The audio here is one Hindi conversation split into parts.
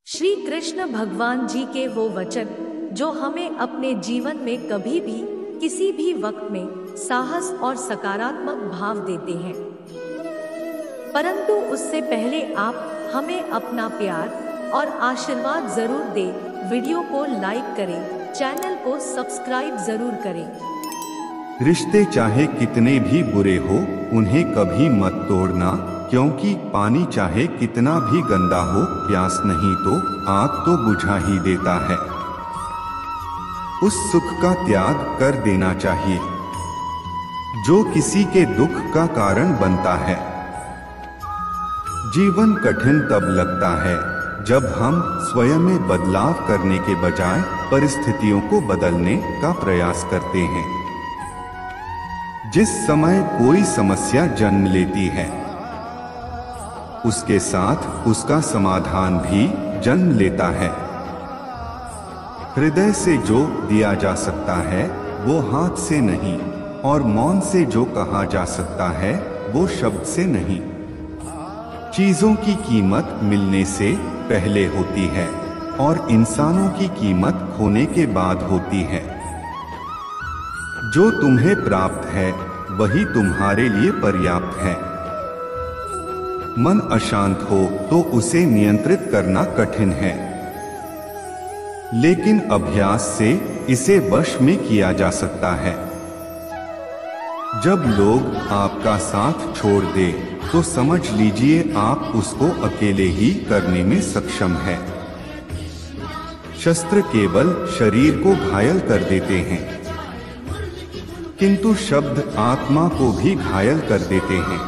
श्री कृष्ण भगवान जी के वो वचन जो हमें अपने जीवन में कभी भी किसी भी वक्त में साहस और सकारात्मक भाव देते हैं। परंतु उससे पहले आप हमें अपना प्यार और आशीर्वाद जरूर दें। वीडियो को लाइक करें, चैनल को सब्सक्राइब जरूर करें। रिश्ते चाहे कितने भी बुरे हो, उन्हें कभी मत तोड़ना, क्योंकि पानी चाहे कितना भी गंदा हो, प्यास नहीं तो आग तो बुझा ही देता है। उस सुख का त्याग कर देना चाहिए जो किसी के दुख का कारण बनता है। जीवन कठिन तब लगता है जब हम स्वयं में बदलाव करने के बजाय परिस्थितियों को बदलने का प्रयास करते हैं। जिस समय कोई समस्या जन्म लेती है, उसके साथ उसका समाधान भी जन्म लेता है। हृदय से जो दिया जा सकता है वो हाथ से नहीं, और मौन से जो कहा जा सकता है वो शब्द से नहीं। चीजों की कीमत मिलने से पहले होती है और इंसानों की कीमत खोने के बाद होती है। जो तुम्हें प्राप्त है वही तुम्हारे लिए पर्याप्त है। मन अशांत हो तो उसे नियंत्रित करना कठिन है, लेकिन अभ्यास से इसे वश में किया जा सकता है। जब लोग आपका साथ छोड़ दे तो समझ लीजिए आप उसको अकेले ही करने में सक्षम है। शस्त्र केवल शरीर को घायल कर देते हैं, किंतु शब्द आत्मा को भी घायल कर देते हैं।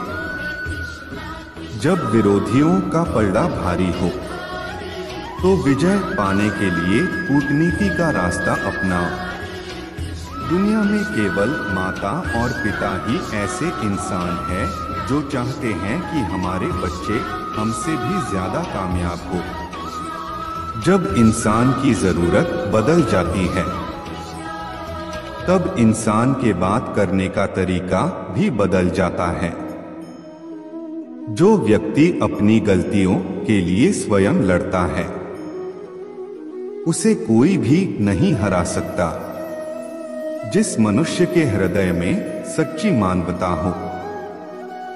जब विरोधियों का पलड़ा भारी हो तो विजय पाने के लिए कूटनीति का रास्ता अपनाओ। दुनिया में केवल माता और पिता ही ऐसे इंसान हैं जो चाहते हैं कि हमारे बच्चे हमसे भी ज्यादा कामयाब हो। जब इंसान की जरूरत बदल जाती है तब इंसान के बात करने का तरीका भी बदल जाता है। जो व्यक्ति अपनी गलतियों के लिए स्वयं लड़ता है उसे कोई भी नहीं हरा सकता। जिस मनुष्य के हृदय में सच्ची मानवता हो,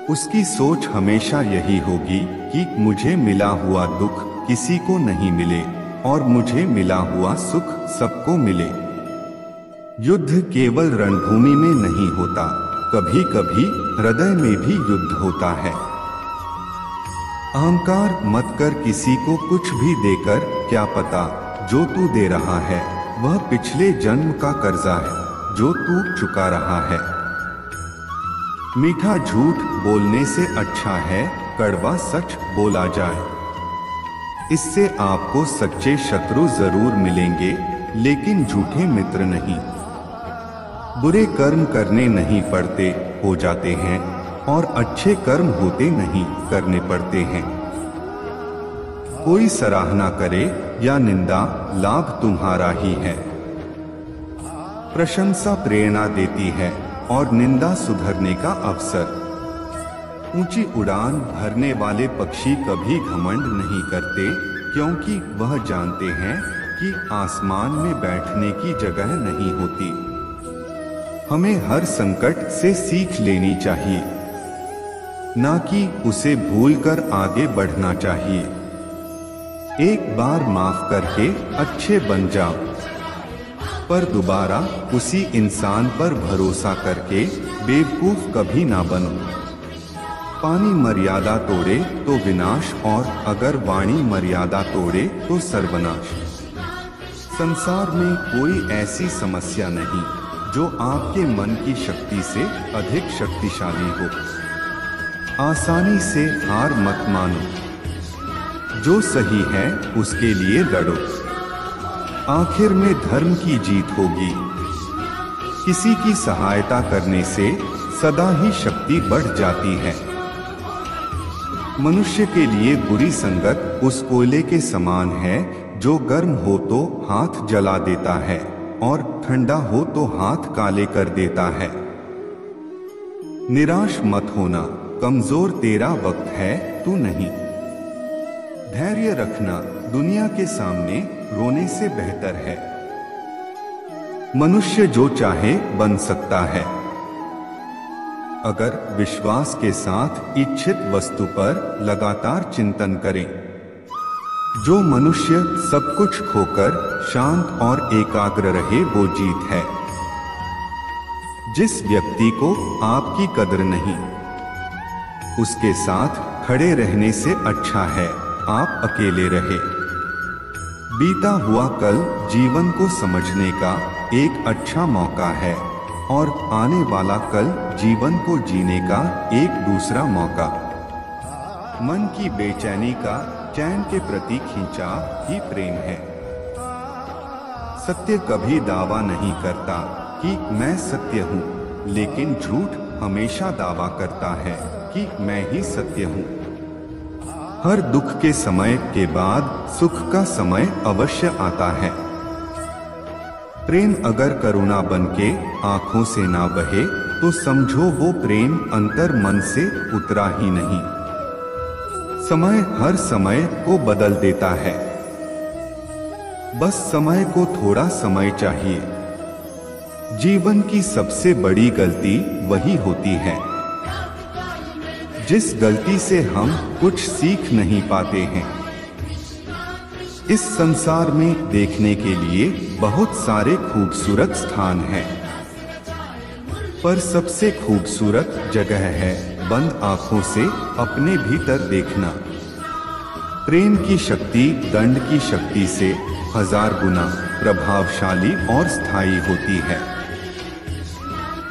उसकी सोच हमेशा यही होगी कि मुझे मिला हुआ दुख किसी को नहीं मिले और मुझे मिला हुआ सुख सबको मिले। युद्ध केवल रणभूमि में नहीं होता, कभी कभी हृदय में भी युद्ध होता है। अहंकार मत कर किसी को कुछ भी देकर, क्या पता जो तू दे रहा है वह पिछले जन्म का कर्जा है जो तू चुका रहा है। मीठा झूठ बोलने से अच्छा है कड़वा सच बोला जाए। इससे आपको सच्चे शत्रु जरूर मिलेंगे, लेकिन झूठे मित्र नहीं। बुरे कर्म करने नहीं पड़ते, हो जाते हैं, और अच्छे कर्म होते नहीं, करने पड़ते हैं। कोई सराहना करे या निंदा, लाभ तुम्हारा ही है। प्रशंसा प्रेरणा देती है और निंदा सुधरने का अवसर। ऊंची उड़ान भरने वाले पक्षी कभी घमंड नहीं करते, क्योंकि वह जानते हैं कि आसमान में बैठने की जगह नहीं होती। हमें हर संकट से सीख लेनी चाहिए, ना कि उसे भूलकर आगे बढ़ना चाहिए। एक बार माफ करके अच्छे बन जाओ, पर दोबारा उसी इंसान पर भरोसा करके बेवकूफ कभी ना बनो। पानी मर्यादा तोड़े तो विनाश, और अगर वाणी मर्यादा तोड़े तो सर्वनाश। संसार में कोई ऐसी समस्या नहीं जो आपके मन की शक्ति से अधिक शक्तिशाली हो। आसानी से हार मत मानो, जो सही है उसके लिए लड़ो। आखिर में धर्म की जीत होगी। किसी की सहायता करने से सदा ही शक्ति बढ़ जाती है। मनुष्य के लिए बुरी संगत उस कोयले के समान है जो गर्म हो तो हाथ जला देता है और ठंडा हो तो हाथ काले कर देता है। निराश मत होना, कमजोर तेरा वक्त है, तू नहीं। धैर्य रखना, दुनिया के सामने रोने से बेहतर है। मनुष्य जो चाहे बन सकता है, अगर विश्वास के साथ इच्छित वस्तु पर लगातार चिंतन करें। जो मनुष्य सब कुछ खोकर शांत और एकाग्र रहे वो जीत है। जिस व्यक्ति को आपकी कदर नहीं, उसके साथ खड़े रहने से अच्छा है आप अकेले रहे। बीता हुआ कल जीवन को समझने का एक अच्छा मौका है और आने वाला कल जीवन को जीने का एक दूसरा मौका। मन की बेचैनी का चैन के प्रति खींचाव ही प्रेम है। सत्य कभी दावा नहीं करता कि मैं सत्य हूँ, लेकिन झूठ हमेशा दावा करता है कि मैं ही सत्य हूँ। हर दुख के समय के बाद सुख का समय अवश्य आता है। प्रेम अगर करुणा बनके आंखों से ना बहे तो समझो वो प्रेम अंतर मन से उतरा ही नहीं। समय हर समय को बदल देता है, बस समय को थोड़ा समय चाहिए। जीवन की सबसे बड़ी गलती वही होती है जिस गलती से हम कुछ सीख नहीं पाते हैं। इस संसार में देखने के लिए बहुत सारे खूबसूरत स्थान हैं, पर सबसे खूबसूरत जगह है बंद आंखों से अपने भीतर देखना। प्रेम की शक्ति दंड की शक्ति से 1000 गुना प्रभावशाली और स्थायी होती है।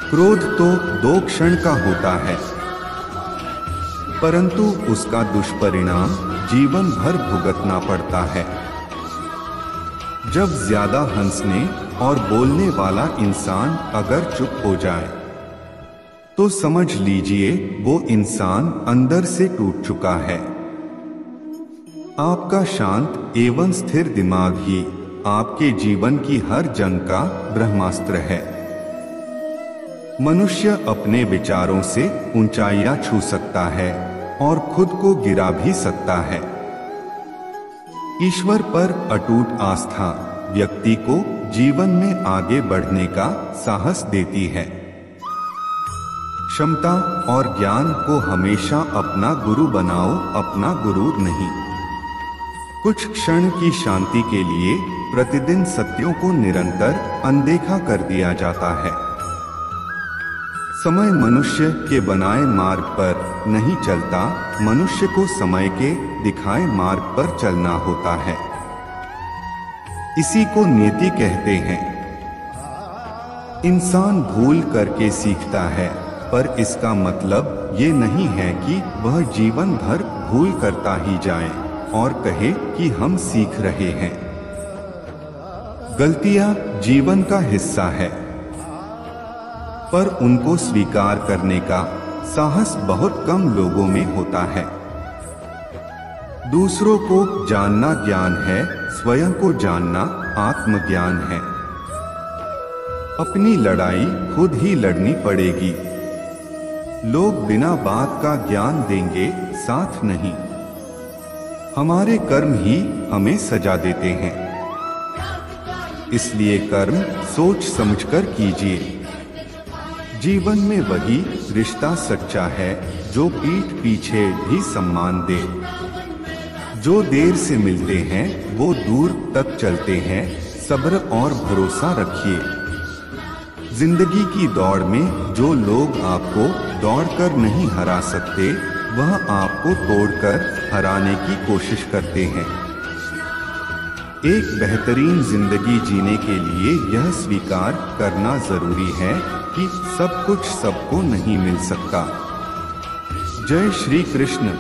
क्रोध तो 2 क्षण का होता है, परंतु उसका दुष्परिणाम जीवन भर भुगतना पड़ता है। जब ज्यादा हंसने और बोलने वाला इंसान अगर चुप हो जाए तो समझ लीजिए वो इंसान अंदर से टूट चुका है। आपका शांत एवं स्थिर दिमाग ही आपके जीवन की हर जंग का ब्रह्मास्त्र है। मनुष्य अपने विचारों से ऊंचाइयां छू सकता है और खुद को गिरा भी सकता है। ईश्वर पर अटूट आस्था व्यक्ति को जीवन में आगे बढ़ने का साहस देती है। क्षमता और ज्ञान को हमेशा अपना गुरु बनाओ, अपना गुरूर नहीं। कुछ क्षण की शांति के लिए प्रतिदिन सत्यों को निरंतर अनदेखा कर दिया जाता है। समय मनुष्य के बनाए मार्ग पर नहीं चलता, मनुष्य को समय के दिखाए मार्ग पर चलना होता है। इसी को नियति कहते हैं। इंसान भूल करके सीखता है, पर इसका मतलब ये नहीं है कि वह जीवन भर भूल करता ही जाए और कहे कि हम सीख रहे हैं। गलतियां जीवन का हिस्सा है, पर उनको स्वीकार करने का साहस बहुत कम लोगों में होता है। दूसरों को जानना ज्ञान है, स्वयं को जानना आत्मज्ञान है। अपनी लड़ाई खुद ही लड़नी पड़ेगी। लोग बिना बात का ज्ञान देंगे, साथ नहीं। हमारे कर्म ही हमें सजा देते हैं, इसलिए कर्म सोच समझकर कीजिए। जीवन में वही रिश्ता सच्चा है जो पीठ पीछे भी सम्मान दे। जो देर से मिलते हैं वो दूर तक चलते हैं, सब्र और भरोसा रखिए। जिंदगी की दौड़ में जो लोग आपको दौड़कर नहीं हरा सकते, वह आपको तोड़कर हराने की कोशिश करते हैं। एक बेहतरीन जिंदगी जीने के लिए यह स्वीकार करना जरूरी है कि सब कुछ सबको नहीं मिल सकता। जय श्री कृष्ण।